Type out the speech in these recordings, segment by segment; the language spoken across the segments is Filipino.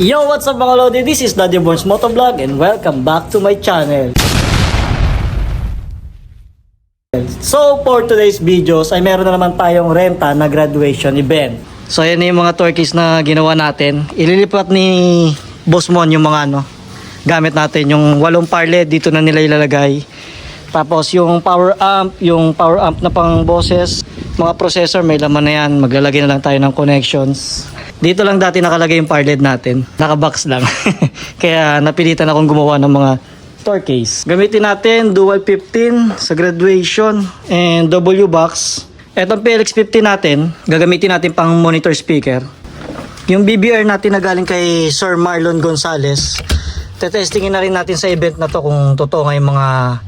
Yo, what's up mga Lodi? This is Daddy Bones Motovlog and welcome back to my channel. So for today's videos ay meron na naman tayong renta na graduation event. So yan yung mga turkeys na ginawa natin. Ililipat ni Boss Mon yung mga gamit natin. Yung 8 parlet dito na nila ilalagay. Tapos yung power amp na pang boses, mga processor may laman na yan. Maglalagay na lang tayo ng connections. Dito lang dati nakalagay yung parlet natin. Nakabox lang. Kaya napilitan akong gumawa ng mga door case. Gamitin natin dual 15 sa graduation and W box. Etong PLX15 natin, gagamitin natin pang monitor speaker. Yung BBR natin na galing kay Sir Marlon Gonzales, tetestingin na rin natin sa event na to kung totoo nga yung mga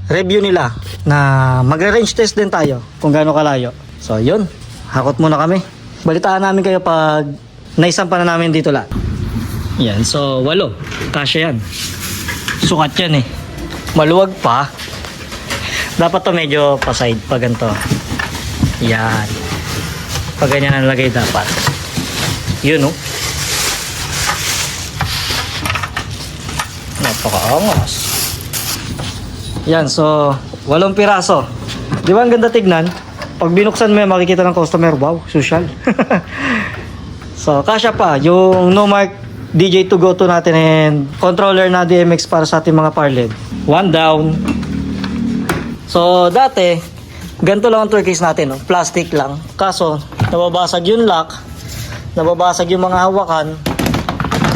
review nila na magre-range test din tayo kung gaano kalayo. So yun, hakot muna kami. Balitaan namin kayo pag naisampa na namin dito lahat. Yan, so 8. Kasya yan. Sukat yan eh. Maluwag pa. Dapat to medyo pa-side pa ganito. Yan. Pag ganyan ang lagay dapat. Yun oh. Napakaangas. Yan, so 8 piraso. Di ba ang ganda tignan? Pag binuksan mo yan, makikita ng customer, wow, social. So, kasya pa, yung Nomark DJ2GO2 natin and controller na DMX para sa ating mga parlet. 1 down. So, dati, ganito lang ang tour case natin, no? Plastic lang. Kaso, nababasag yung lock, nababasag yung mga hawakan,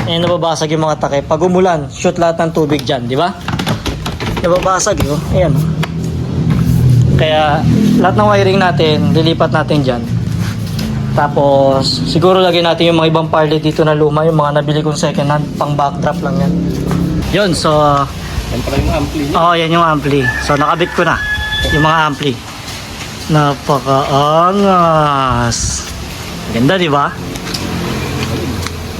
and nababasag yung mga takip. Pag umulan, shoot lahat ng tubig dyan, di ba? Nababasag yun. Ayan. Kaya, lahat ng wiring natin, lilipat natin dyan. Tapos, siguro lagyan natin yung mga ibang parlet dito na luma, yung mga nabili kong second hand, pang backdrop lang yan. Yun, so... Yan pala yung ampli niya. Oo, yan yung ampli. So, nakabit ko na yung mga ampli. Napakaangas. Ganda, di ba?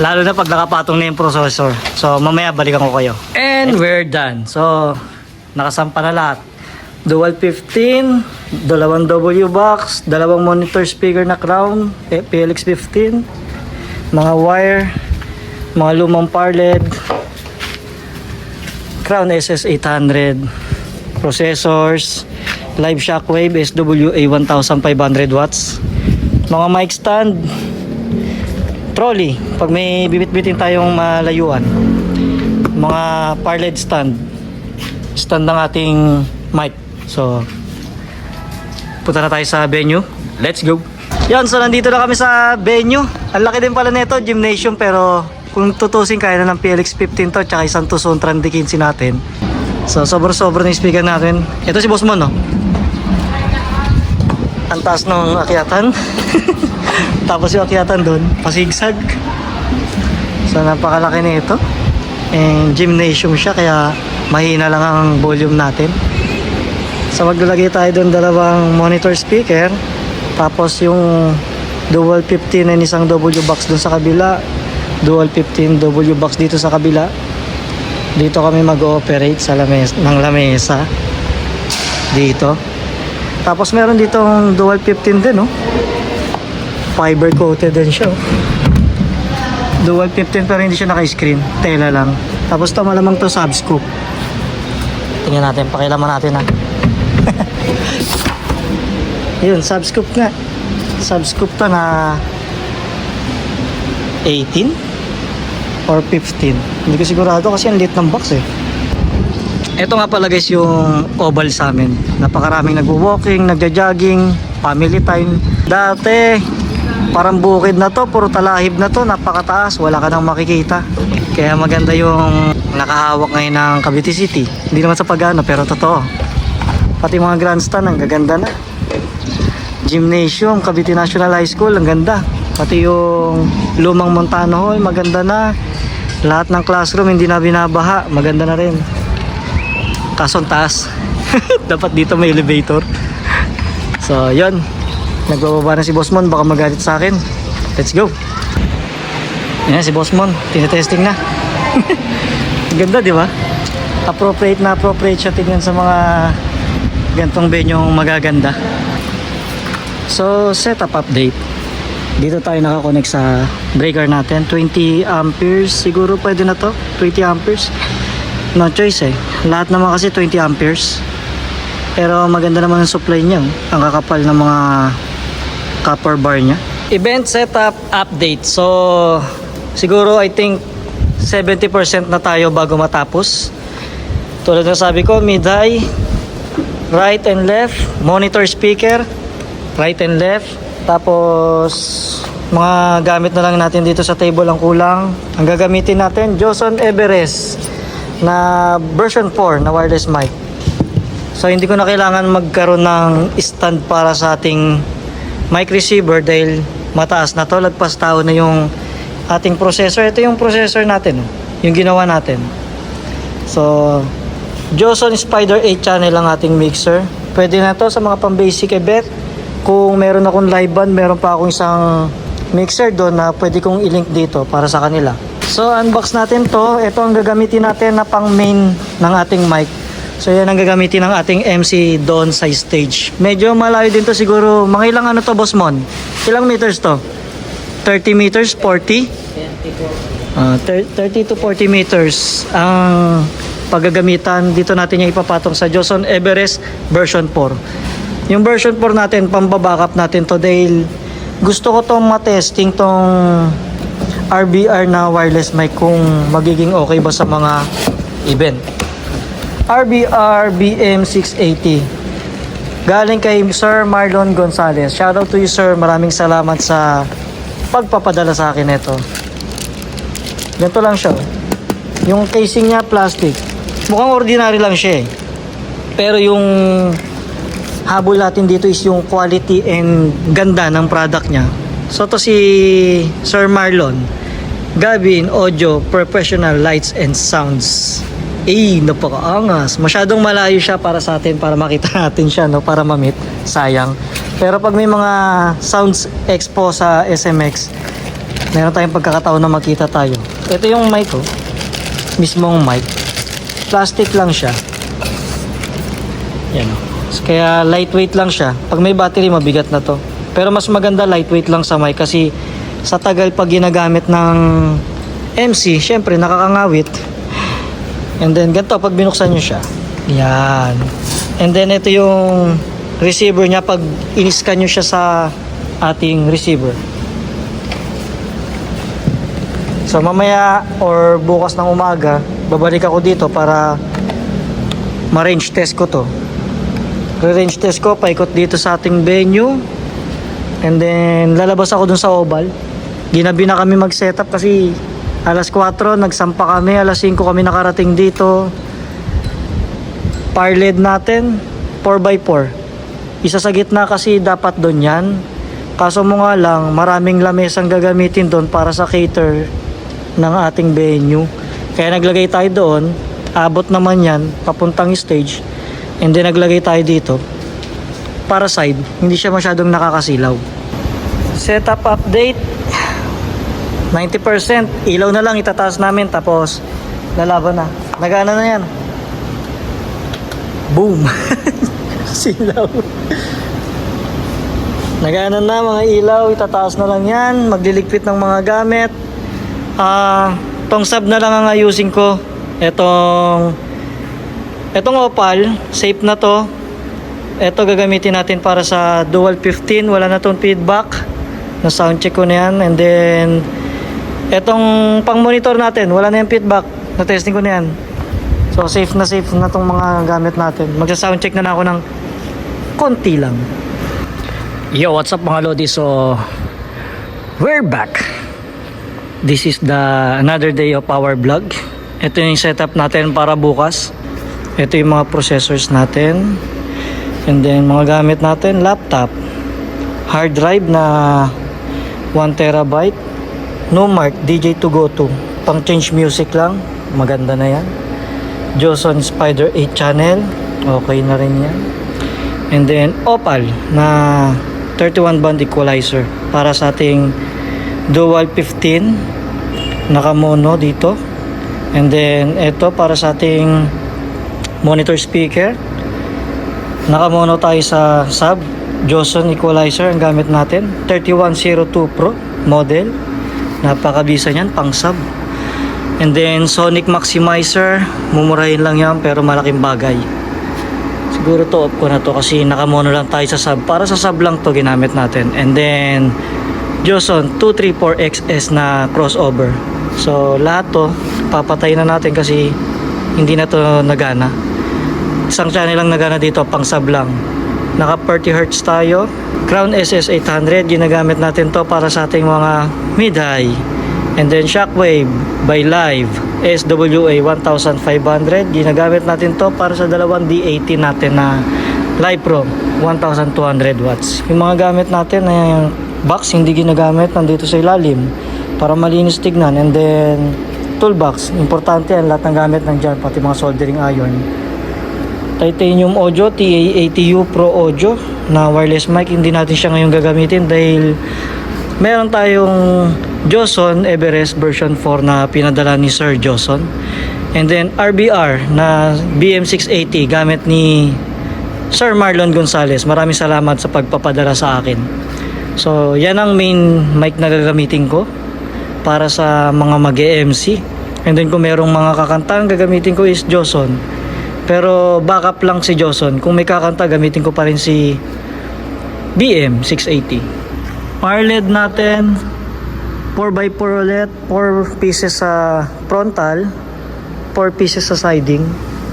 Lalo na pag nakapatong na yung processor. So, mamaya balikan ko kayo. And we're done. So, nakasampa na lahat. Dual 15, 2 W box, 2 monitor speaker na crown, PLX15, mga wire, mga lumang parlet, crown SS800, processors, live shockwave SWA 1500 watts, mga mic stand, trolley, pag may bibit-bitin tayong malayuan, mga parlet stand ng ating mic. So, punta na tayo sa venue. Let's go. Yan, so nandito na kami sa venue. Ang laki din pala nito, gymnasium, pero kung tutusin kaya na ng PLX15 to, tsaka isang Tucson Trend 15 natin. So, sobra-sobra na yung speaker natin. Ito si Boss Mon, no? Ang taas ng akyatan. Tapos yung akyatan doon, pasigsag. So, napakalaki na ito. And gymnasium siya, kaya mahina lang ang volume natin. So maglalagay tayo doon 2 monitor speaker, tapos yung dual 15 and isang W box doon sa kabila, dual 15 W box dito sa kabila. Dito kami mag-ooperate sa lamesa dito. Tapos meron dito ang dual 15 din, no? Fiber coated din siya. Dual 15 pero hindi siya naka-screen, tela lang. Tapos ito malamang to subscoop. Tingnan natin, pakilaman natin ha. Yun, subscoop nga. Subscoop to na 18 or 15. Hindi ko sigurado kasi ang liit ng box eh. Ito nga pala guys yung oval sa amin. Napakaraming nagwo-walking, nagja-jogging, family time. Dati parang bukid na to, puro talahib na to, napakataas, wala ka nang makikita. Kaya maganda yung nakahawak ngayon ng Cavite City. Hindi naman sa pagano pero totoo. Pati mga grandstand ang gaganda na. Gymnasium, Cavite National High School, ang ganda. Pati yung lumang Montano Hall, maganda na. Lahat ng classroom hindi na binabaha, maganda na rin. Kaso taas. Dapat dito may elevator. So, yun. Nagbababa na si Boss Mon, baka magalit sa akin. Let's go. Yan si Boss Mon, tinetesting na. Ganda, di ba? Appropriate siya tingnan sa mga gantong venue magaganda. So, setup update. Dito tayo nakakonect sa breaker natin. 20 amperes. Siguro pwede na to. 20 amperes. No choice eh. Lahat naman kasi 20 amperes. Pero maganda naman ang supply niya. Ang kakapal ng mga copper bar niya. Event setup update. So, siguro I think 70% na tayo bago matapos. Tulad na sabi ko, mid-high, right and left, monitor speaker, right and left. Tapos, mga gamit na lang natin dito sa table ang kulang. Ang gagamitin natin, Joson Everest na version 4 na wireless mic. So, hindi ko na kailangan magkaroon ng stand para sa ating mic receiver dahil mataas na to. Lagpas tao na yung ating processor. Ito yung processor natin, yung ginawa natin. So, Joson Spider 8 channel ang ating mixer. Pwede na to sa mga pang-basic event. Kung meron akong live band, meron pa akong isang mixer doon na pwede kong i-link dito para sa kanila. So, unbox natin to. Ito ang gagamitin natin na pang main ng ating mic. So, yan ang gagamitin ng ating MC doon sa stage. Medyo malayo din to siguro. Mga ilang ano to, Boss Mon? Ilang meters to? 30 meters? 40? 30 to 40 meters ang paggagamitan. Dito natin yung ipapatong sa Joson Everest version 4. Yung version 4 natin, pambabackup natin to dahil gusto ko tong matesting tong RBR na wireless mic kung magiging okay ba sa mga event. RBR BM680 galing kay Sir Marlon Gonzalez. Shoutout to you, sir. Maraming salamat sa pagpapadala sa akin ito. Ganito lang siya. Yung casing niya plastic. Mukhang ordinary lang siya eh. Pero yung habol natin dito is yung quality and ganda ng product niya. So to si Sir Marlon, Gavin Audio Professional Lights and Sounds. Napakaangas. Masyadong malayo siya para sa atin para makita natin siya, no, para ma-meet. Sayang. Pero pag may mga sounds expo sa SMX, meron tayong pagkakataon na makita tayo. Ito yung mic ko. Mismong mic. Plastic lang siya. Yan. Kaya lightweight lang siya. Pag may battery, mabigat na to. Pero mas maganda lightweight lang sa mic kasi sa tagal pag ginagamit ng MC, syempre nakakangawit. And then ganito pag binuksan nyo siya. Yan. And then ito yung receiver niya pag in-scan nyo siya sa ating receiver. So mamaya or bukas ng umaga, babalik ako dito para ma-range test ko to. Range test ko, paikot dito sa ating venue. And then lalabas ako dun sa oval. Ginabi na kami mag-setup kasi alas 4 nagsampa kami, alas 5 kami nakarating dito. Power LED natin 4x4. Isa sa gitna kasi dapat doon yan. Kaso mo nga lang, maraming lamesang gagamitin doon para sa cater ng ating venue. Kaya naglagay tayo doon. Abot naman yan papuntang stage. And then naglagay tayo dito para side, hindi siya masyadong nakakasilaw. Setup update 90%. Ilaw na lang itataas namin tapos lalaban na. Nagana na yan. Boom. Silaw. Nagana na mga ilaw, itataas na lang yan. Magliligpit ng mga gamit. Tong sub na lang ang ayusin ko. Etong opal, safe na to. Ito gagamitin natin para sa dual 15. Wala na tong feedback. Na sound check ko na yan. And then etong pang monitor natin, wala na yung feedback. Na testing ko na yan. So safe na tong mga gamit natin. Magsa-sound check na ako ng konti lang. Yo, what's up mga lodi? So we're back. This is the another day of our vlog. Ito yung setup natin para bukas. Ito yung mga processors natin. And then mga gamit natin, laptop, hard drive na 1TB, Numark DJ2Go2, pang change music lang, maganda na yan. Joson Spider 8 channel, okay na rin yan. And then Opal na 31 band equalizer para sa ating dual 15, naka mono dito. And then ito para sa ating monitor speaker, naka mono tayo sa sub. Joson equalizer ang gamit natin. 3102 Pro model. Napakabisa niyan, pang sub. And then Sonic Maximizer, mumurahin lang yan pero malaking bagay. Siguro to off ko na to kasi nakamono lang tayo sa sub. Para sa sub lang to ginamit natin. And then Joson 234XS na crossover. So lahat to papatay na natin kasi hindi na to nagana. Isang channel lang nagana dito, pang sub lang. Naka 40Hz tayo. Crown SS800, ginagamit natin to para sa ating mga mid-high. And then Shockwave by Live SWA 1500, ginagamit natin to para sa dalawang D80 natin na Live Pro 1200 watts. Yung mga gamit natin na box hindi ginagamit, nandito sa ilalim para malinis tignan. And then toolbox, importante yan, lahat ng gamit nandyan, pati mga soldering iron. Titanium Audio TA80U Pro Audio na wireless mic, hindi natin siya ngayon gagamitin dahil meron tayong Joson Everest version 4 na pinadala ni Sir Joson. And then RBR na BM680 gamit ni Sir Marlon Gonzales. Maraming salamat sa pagpapadala sa akin. So yan ang main mic na gagamitin ko para sa mga mag-MC. And then kung merong mga kakanta, gagamitin ko is Joson. Pero backup lang si Joson. Kung may kakanta, gamitin ko pa rin si BM680. Power LED natin 4x4 ulit, 4 pieces sa frontal, 4 pieces sa siding.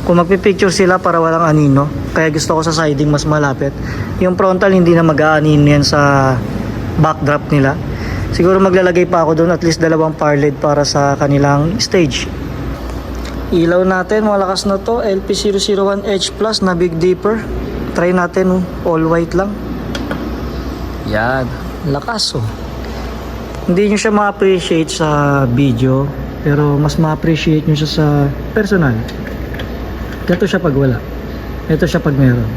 Kung magpipicture sila para walang anino, kaya gusto ko sa siding mas malapit. Yung frontal hindi na mag-aanino yan sa backdrop nila. Siguro maglalagay pa ako doon at least 2 power LED para sa kanilang stage. Ilaw natin, malakas na to, LP001H Plus na Big Dipper. Try natin, all white lang. Yan, lakas oh. Hindi nyo siya ma-appreciate sa video, pero mas ma-appreciate nyo siya sa personal. Ganito siya pag wala. Ito siya pag meron.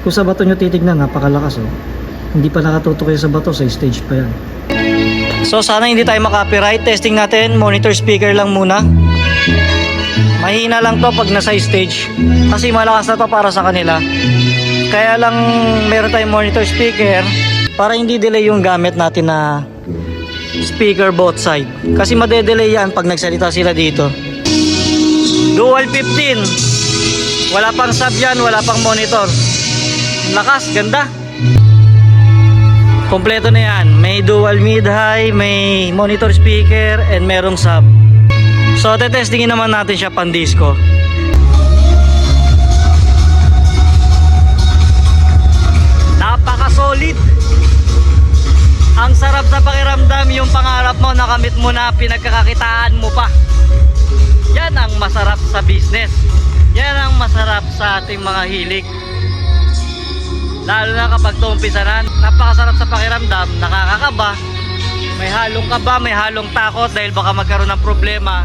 Kung sa bato nyo titignan, napakalakas oh. Hindi pa nakatutok sa bato, sa stage pa yan. So sana hindi tayo makapiright. Testing natin, monitor speaker lang muna. Mahina lang to pag nasa stage kasi malakas na to para sa kanila. Kaya lang meron tayong monitor speaker para hindi delay yung gamit natin na speaker both side. Kasi madedelay yan pag nagsalita sila dito. Dual 15. Wala pang sub yan, wala pang monitor. Lakas, ganda. Kompleto na yan. May dual mid-high, may monitor speaker, and merong sub. So, tetestingin naman natin siya pan-disco. Napaka-solid. Ang sarap sa pakiramdam, yung pangarap mo, nakamit mo na, pinagkakakitaan mo pa. Yan ang masarap sa business. Yan ang masarap sa ating mga hilig. Lalo na kapag tuumpisanan, napakasarap sa pakiramdam, nakakakaba. May halong kaba, may halong takot dahil baka magkaroon ng problema.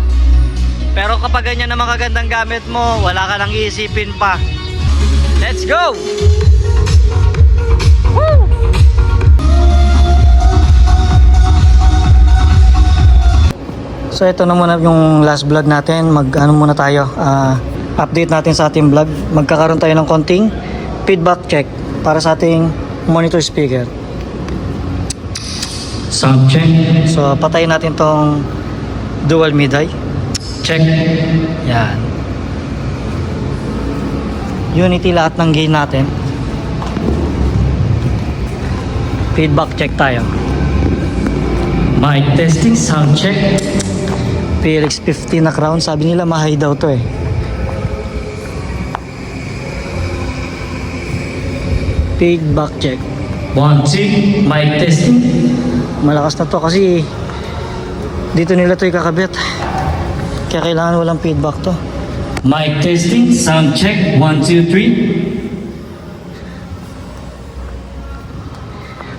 Pero kapag ganyan na makagandang gamit mo, wala ka nang iisipin pa. Let's go! Woo! So ito na muna yung last vlog natin. Mag-ano muna tayo, update natin sa ating vlog. Magkakaroon tayo ng konting feedback check para sa ating monitor speaker. Sound check. So patayin natin tong dual mid-high. Check. Yan. Unity lahat ng gain natin. Feedback check tayo. Mic testing, sound check. PLX 15 na crown, sabi nila ma-high daw to eh. Feedback check. 1, 2, mic testing. Malakas na to kasi dito nila to ikakabit. Kaya kailangan walang feedback to. Mic testing, sound check. 1, 2, 3.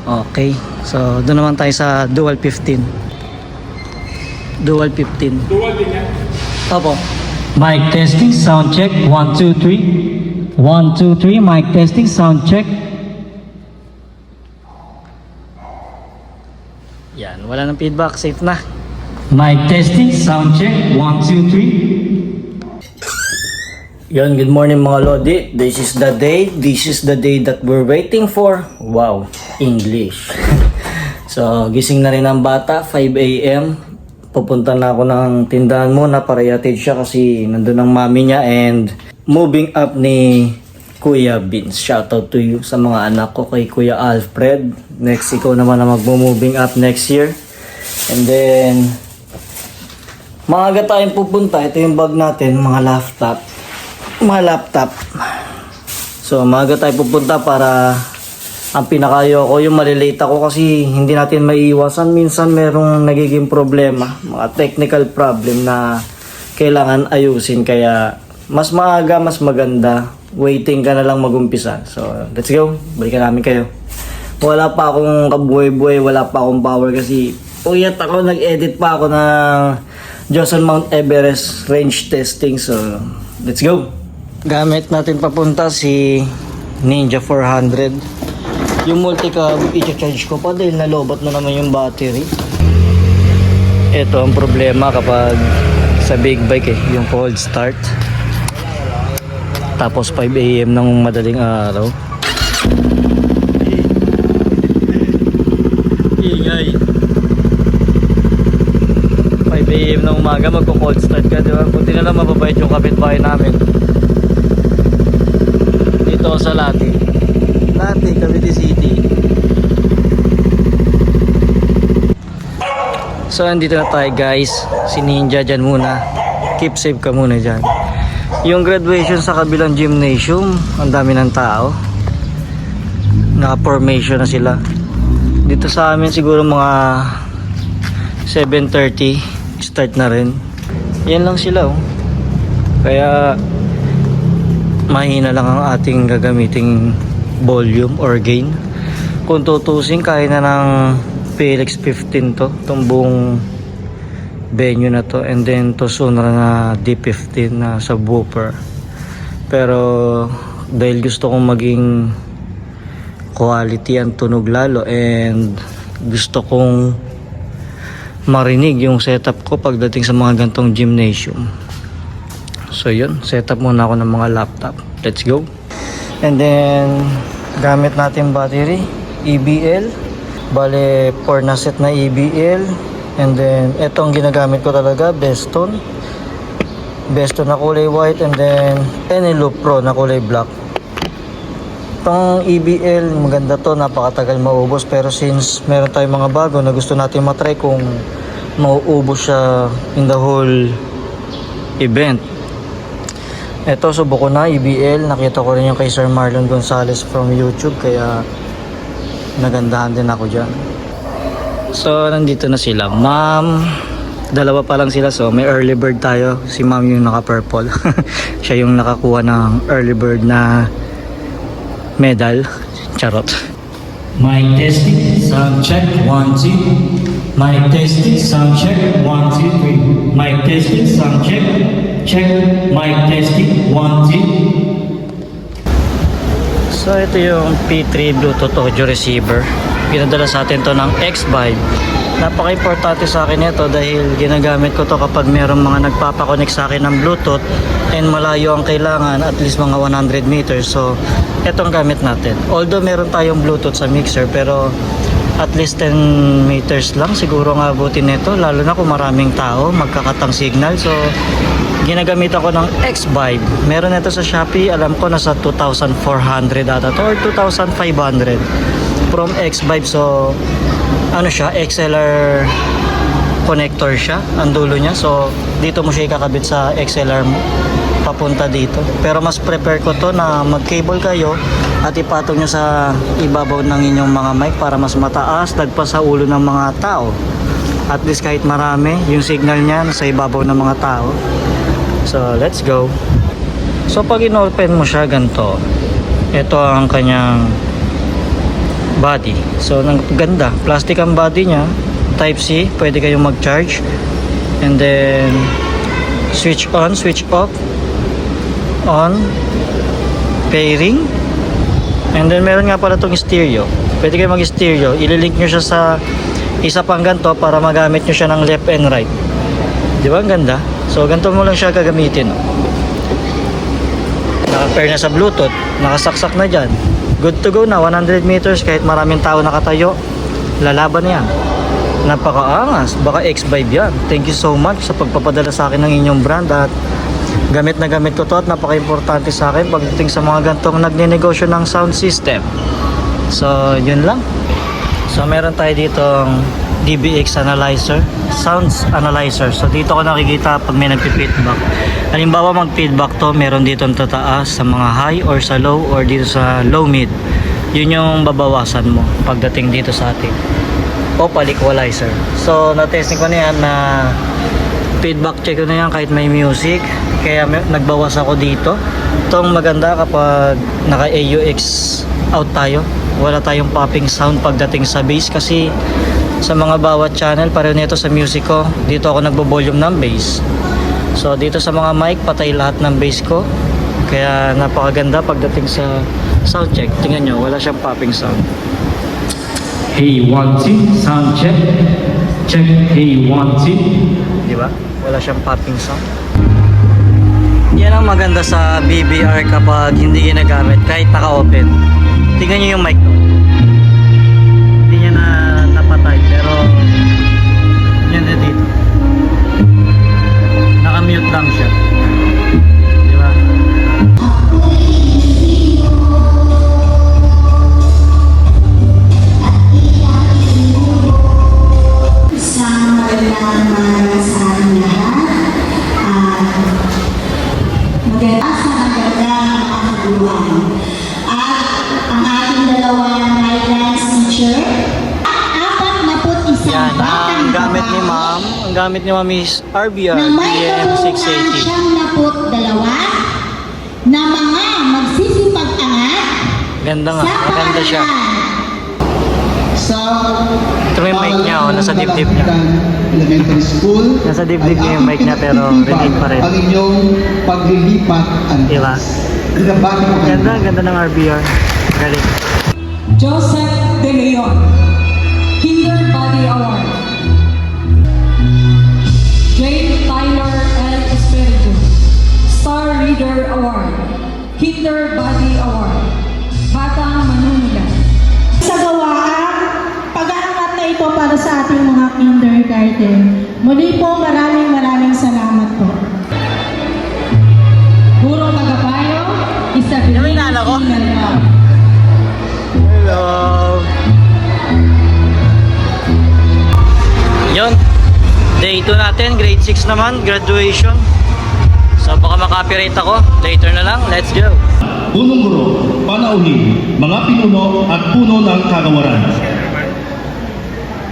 Okay, so doon naman tayo sa dual 15. Dual 15. Dual din yan? Opo. Mic testing, sound check. 1, 2, 3. 1, 2, 3. Mic testing, sound check. Yan, wala nang feedback. Safe na. Mic testing, sound check. 1, 2, 3. Yon, good morning mga Lodi. This is the day. This is the day that we're waiting for. Wow, English. So, gising na rin ang bata, 5 a.m. Pupunta na ako ng tindahan muna para i-attend siya kasi nandun ang mami niya and moving up ni Kuya Vince. Shoutout to you sa mga anak ko kay Kuya Alfred. Next, ikaw naman na mag-moving up next year. And then, maaga tayong pupunta. Ito yung bag natin, mga laptop. So, maaga tayo pupunta para ang pinakayo ko, yung malilate ako kasi hindi natin maiiwasan. Minsan merong nagiging problema, mga technical problem na kailangan ayusin. Kaya, mas maaga, mas maganda. Waiting ka na lang magumpisa. So, let's go. Balikan namin kayo. Wala pa akong kabuhay-buhay, wala pa akong power kasi puyat ako, nag-edit pa ako ng Johnson Mount Everest range testing. So, let's go. Gamit natin papunta si Ninja 400. Yung multi-cab, i-charge ko pa dahil nalobat na naman yung battery. Ito ang problema kapag sa big bike yung cold start. Tapos 5 a.m. ng madaling araw. Ingay. 5 a.m. ng umaga magko-cold start ka, di ba? Buti na lang mababait yung kapitbahay namin. Dito sa Lati, Cavite City. So, andito na tayo guys. Si Ninja dyan muna. Keep safe ka muna dyan. Yung graduation sa kabilang gymnasium, ang dami ng tao. Naka-formation na sila. Dito sa amin siguro mga 7:30 start na rin. Yan lang sila oh. Kaya mahina lang ang ating gagamiting volume or gain. Kung tutusin, kaya na ng PLX 15 to, itong buong venue na to, and then to Sonora na D15 na subwoofer. Pero dahil gusto kong maging quality ang tunog lalo and gusto kong marinig yung setup ko pagdating sa mga gantong gymnasium. So yun, setup muna ako ng mga laptop. Let's go. And then gamit natin battery EBL, bale 4 na set na EBL. And then etong ginagamit ko talaga Beston na kulay white, and then Eneloop Pro na kulay black. Itong EBL maganda to, napakatagal maubos, pero since meron tayong mga bago na gusto natin matry kung mauubos siya in the whole event. Ito, subok ko na EBL. Nakita ko rin yung kay Sir Marlon Gonzales from YouTube, kaya nagandahan din ako dyan. So, nandito na sila. Ma'am, dalawa pa lang sila. So, may early bird tayo. Si ma'am yung naka-purple. Siya yung nakakuha ng early bird na medal. Charot. Mic testing, sound check, 1, 2. Mic testing, sound check, 1, 2, 3. Mic testing, sound check, check. Mic testing, 1, 2. So ito yung P3 Bluetooth audio receiver. Pinadala sa atin to ng X-Vibe. Napaka-importante sa akin ito dahil ginagamit ko to kapag mayroong mga nagpapakonect sa akin ng Bluetooth and malayo ang kailangan, at least mga 100 meters. So etong gamit natin. Although meron tayong Bluetooth sa mixer, pero at least 10 meters lang siguro nga abutin nito, lalo na kung maraming tao, magkakatang signal. So ginagamit ako ng X-Vibe. Meron ito sa Shopee, alam ko nasa 2,400 ata to or 2,500 from X-Vibe. So ano siya, XLR connector siya, ang dulo niya. So dito mo siya ikakabit sa XLR mo papunta dito. Pero mas prepare ko to na mag-cable kayo at ipatong nyo sa ibabaw ng inyong mga mic para mas mataas, lagpas sa ulo ng mga tao. At least kahit marami, yung signal niya sa ibabaw ng mga tao. So let's go. So pag in-open mo siya ganito, ito ang kanyang body. So ang ganda, plastic ang body niya, type C, pwede kayong mag-charge. And then switch on, switch off, on, pairing. And then meron nga pala itong stereo, pwede kayong mag-stereo. Ililink nyo siya sa isa pang ganito para magamit nyo siya ng left and right. Di ba ang ganda? So ganito mo lang siya gagamitin. Naka-pair na sa Bluetooth. Nakasaksak na dyan. Good to go na. 100 meters kahit maraming tao nakatayo. Lalaban na yan. Napakaangas. Baka X5 yan. Thank you so much sa pagpapadala sa akin ng inyong brand. At gamit na gamit ko to at napaka-importante sa akin pagdating sa mga gantong nagne-negosyo ng sound system. So, yun lang. So, meron tayo ditong DBX analyzer, sounds analyzer. So, dito ko nakikita pag may nagpi-feedback. Halimbawa, mag-feedback to, meron dito ang tataas sa mga high or sa low or dito sa low mid. Yun yung babawasan mo pagdating dito sa ating Opal equalizer. So, na-testing ko na yan na feedback check ko na yan kahit may music. Kaya nagbawas ako dito. Itong maganda kapag naka-AUX out tayo. Wala tayong popping sound pagdating sa bass kasi sa mga bawat channel, pareho nito sa music ko. Dito ako nagbo-volume ng bass. So, dito sa mga mic, patay lahat ng bass ko. Kaya napakaganda pagdating sa sound check. Tingnan nyo, wala siyang popping sound. Hey, 1, 2, sound check. Check, hey, 1, 2. Di ba? Wala siyang popping sound. Yan ang maganda sa BBR kapag hindi ginagamit kahit naka-open. Tingnan nyo yung mic ko. Hindi niya na napatay pero yan na dito. Naka-mute lang siya. Di ba? Isang magandang umaga sa ating lahat. Magandang mga kaguluhan. At ang ating dalawang guidance teacher at 41 Yan, batang ang gamit ni babae ma'am, ang gamit ni ma'am is RBR na may kabuuan BM680. 72 na mga magsisipag-angat Ganda nga, sa maganda siya. Sa Ito may mic niya, oh, nasa dibdib niya. Elementary School. Nasa dibdib niya yung mic niya, pero rinig pa rin. Ang inyong paglilipat ang Diba? Binabati ko kayo. Ganda, ganda ng RBR. Galing. Joseph De Leon, Kinder Body Award. Jane Tyler L. Espiritu, Star Reader Award, Kinder Body Award, Batang Manunula. Sa gawaan, pag-aangat na ito para sa ating mga kindergarten. Muli po, maraming salamat po. Guro Tagapayo, Isabel. Ano yung nana ko? Hello. Yun. Day 2 natin, grade 6 naman, graduation. So baka makapirate ako. Later na lang, let's go. Punong guro, panauhin, mga pinuno at puno ng kagawaran.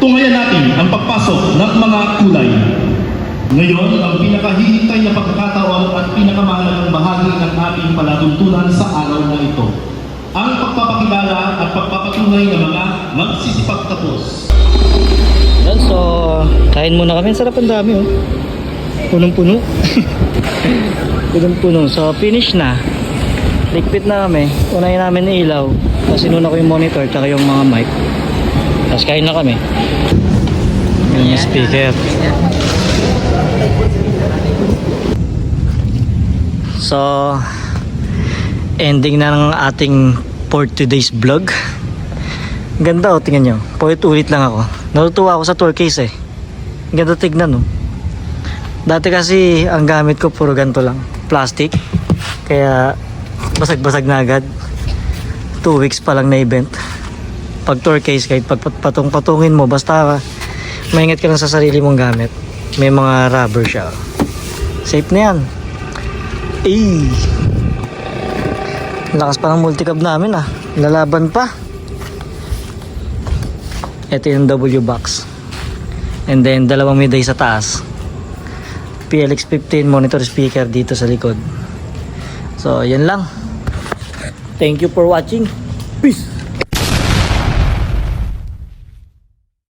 Tungayan natin ang pagpasok ng mga kulay. Ngayon, ang pinakahihintay na pagkakataon at pinakamahalagang bahagi ng ating palatuntunan sa araw na ito. Ang pagpapakilala at pagpapatunay ng mga magsisipagtapos. Yan, so kain muna kami. Sarap, ang dami, oh. Punong-puno. Punong-puno. So finish na. Ligpit na kami. Unahin namin ng ilaw. Tapos inuna ko yung monitor tsaka yung mga mic. Tapos kain na kami. Yung speaker. So ending na ng ating for today's vlog. Ganda, oh, tingnan nyo. Paulit-ulit lang ako. Natutuwa ako sa tour case eh. Ganda tignan, oh. Dati kasi ang gamit ko puro ganito lang, plastic. Kaya basag-basag na agad. 2 weeks pa lang na event. Pag tour case, kahit patungin mo, basta maingat ka lang sa sarili mong gamit. May mga rubber siya. Safe na yan. Lakas pa ng multicab namin, ah. Lalaban pa. Ito yung W box. And then dalawang miday sa taas. PLX15 monitor speaker dito sa likod. So, yan lang. Thank you for watching. Peace!